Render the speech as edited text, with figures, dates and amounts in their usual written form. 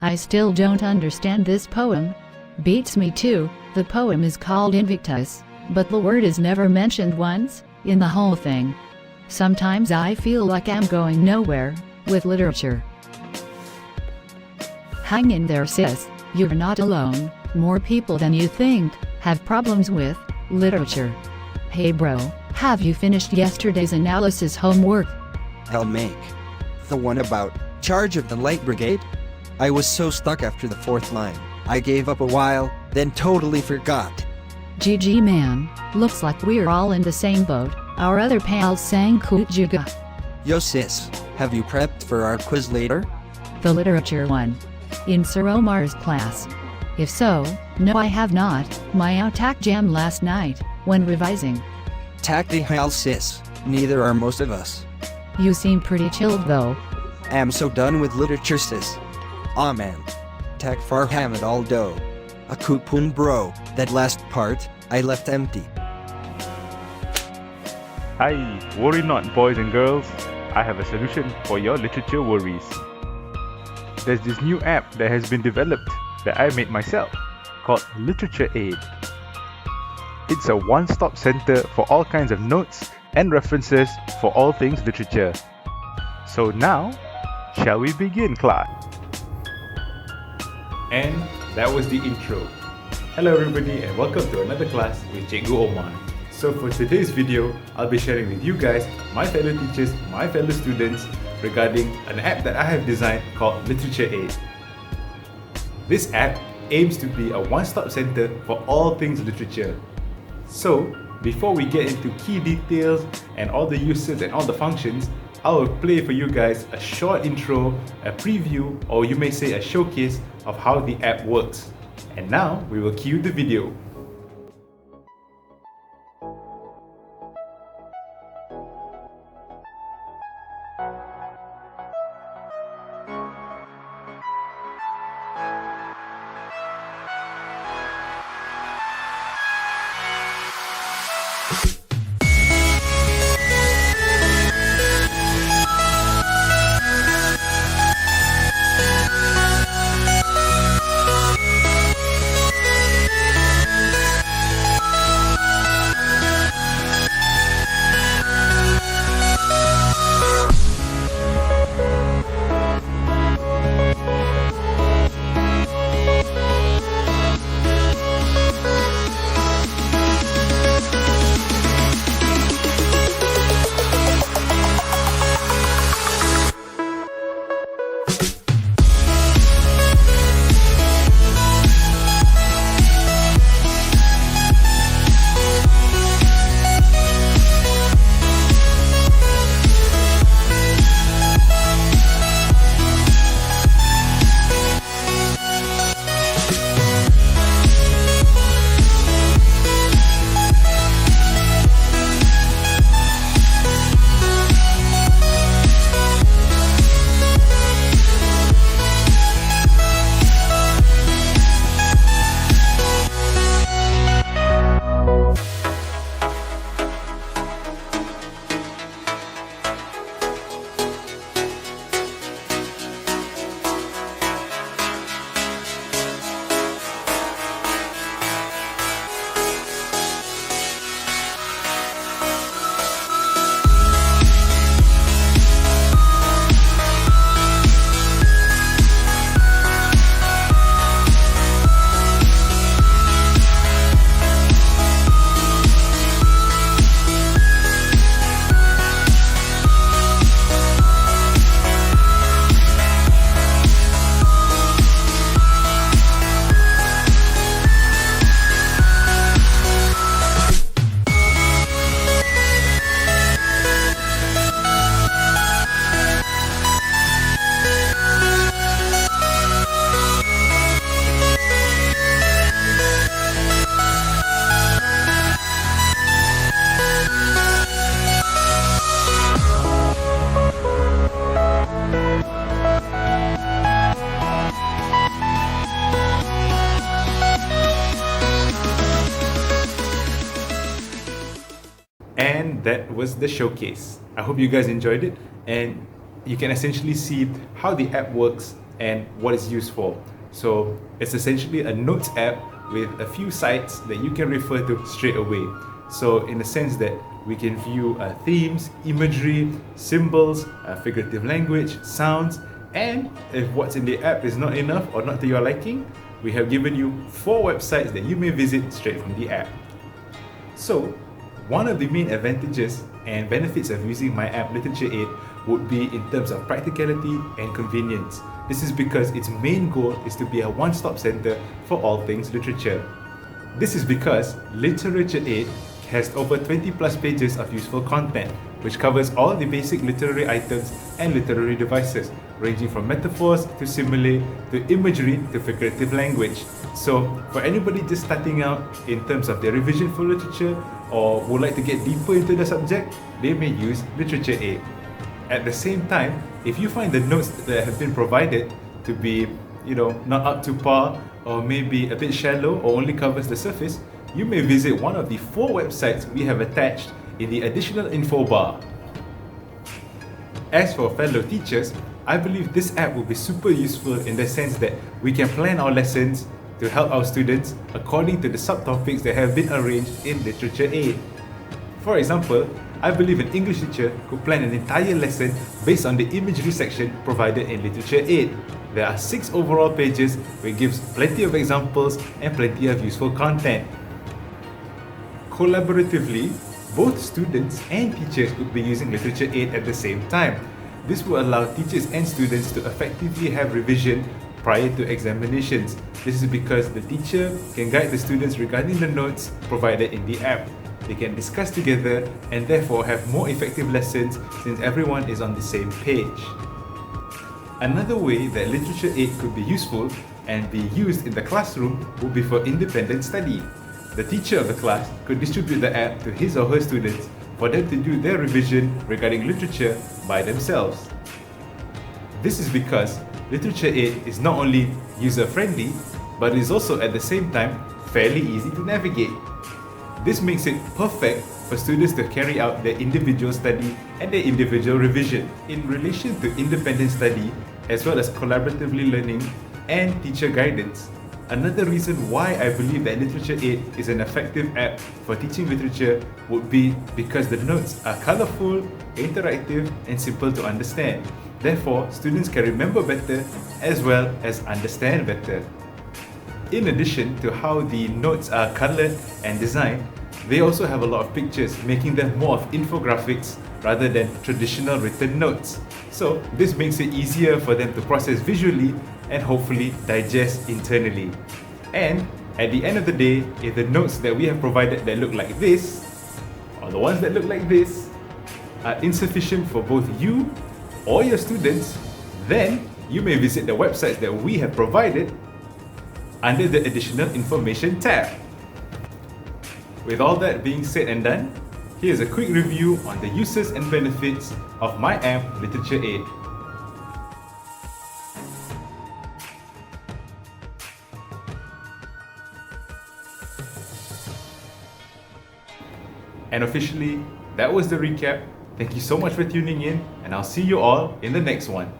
I still don't understand this poem. Beats me too. The poem is called Invictus, but the word is never mentioned once in the whole thing. Sometimes I feel like I'm going nowhere with literature. Hang in there, sis. You're not alone. More people than you think have problems with literature. Hey bro, have you finished yesterday's analysis homework? I'll make. The one about charge of the light brigade? I was so stuck after the fourth line. I gave up a while, then totally forgot. GG man, looks like we're all in the same boat. Our other pals sang Kujuga. Yo sis, have you prepped for our quiz later? The literature one. In Sir Omar's class. If so, no I have not. My attack jam last night, when revising. Takti hell sis, neither are most of us. You seem pretty chilled though. Am so done with literature sis. Aw man. Tak Farhamad Aldo. A coupon bro, that last part, I left empty. Hi, worry not boys and girls. I have a solution for your literature worries. There's this new app that has been developed that I made myself called Literature Aid. It's a one-stop center for all kinds of notes and references for all things literature. So now, shall we begin, class? And that was the intro. Hello everybody and welcome to another class with Cikgu Omar. So for today's video, I'll be sharing with you guys, my fellow teachers, my fellow students, regarding an app that I have designed called Literature Aid. This app aims to be a one-stop center for all things literature. So, before we get into key details and all the uses and all the functions, I will play for you guys a short intro, a preview, or you may say a showcase of how the app works. And now, we will cue the video. And that was the showcase. I hope you guys enjoyed it, and you can essentially see how the app works and what it's used for. So it's essentially a notes app with a few sites that you can refer to straight away. So in the sense that we can view themes, imagery, symbols, figurative language, sounds, and if what's in the app is not enough or not to your liking, we have given you 4 websites that you may visit straight from the app. So, one of the main advantages and benefits of using my app Literature Aid would be in terms of practicality and convenience. This is because its main goal is to be a one-stop center for all things literature. This is because Literature Aid has over 20 plus pages of useful content, which covers all the basic literary items and literary devices, ranging from metaphors to simile to imagery to figurative language. So for anybody just starting out in terms of their revision for literature or would like to get deeper into the subject, they may use Literature Aid. At the same time, if you find the notes that have been provided to be, not up to par or maybe a bit shallow or only covers the surface, you may visit one of the 4 websites we have attached in the additional info bar. As for fellow teachers, I believe this app will be super useful in the sense that we can plan our lessons to help our students according to the subtopics that have been arranged in Literature Aid. For example, I believe an English teacher could plan an entire lesson based on the imagery section provided in Literature Aid. There are 6 overall pages which gives plenty of examples and plenty of useful content. Collaboratively, both students and teachers could be using Literature Aid at the same time. This will allow teachers and students to effectively have revision prior to examinations. This is because the teacher can guide the students regarding the notes provided in the app. They can discuss together and therefore have more effective lessons since everyone is on the same page. Another way that Literature Aid could be useful and be used in the classroom would be for independent study. The teacher of the class could distribute the app to his or her students for them to do their revision regarding literature by themselves. This is because Literature Aid is not only user-friendly, but is also at the same time fairly easy to navigate. This makes it perfect for students to carry out their individual study and their individual revision. In relation to independent study, as well as collaboratively learning and teacher guidance, another reason why I believe that Literature Aid is an effective app for teaching literature would be because the notes are colourful, interactive, and simple to understand. Therefore, students can remember better as well as understand better. In addition to how the notes are coloured and designed, they also have a lot of pictures, making them more of infographics rather than traditional written notes. So this makes it easier for them to process visually and hopefully digest internally. And at the end of the day, if the notes that we have provided that look like this, or the ones that look like this, are insufficient for both you or your students, then you may visit the websites that we have provided under the additional information tab. With all that being said and done, here's a quick review on the uses and benefits of my app Literature Aid. And officially, that was the recap. Thank you so much for tuning in, and I'll see you all in the next one.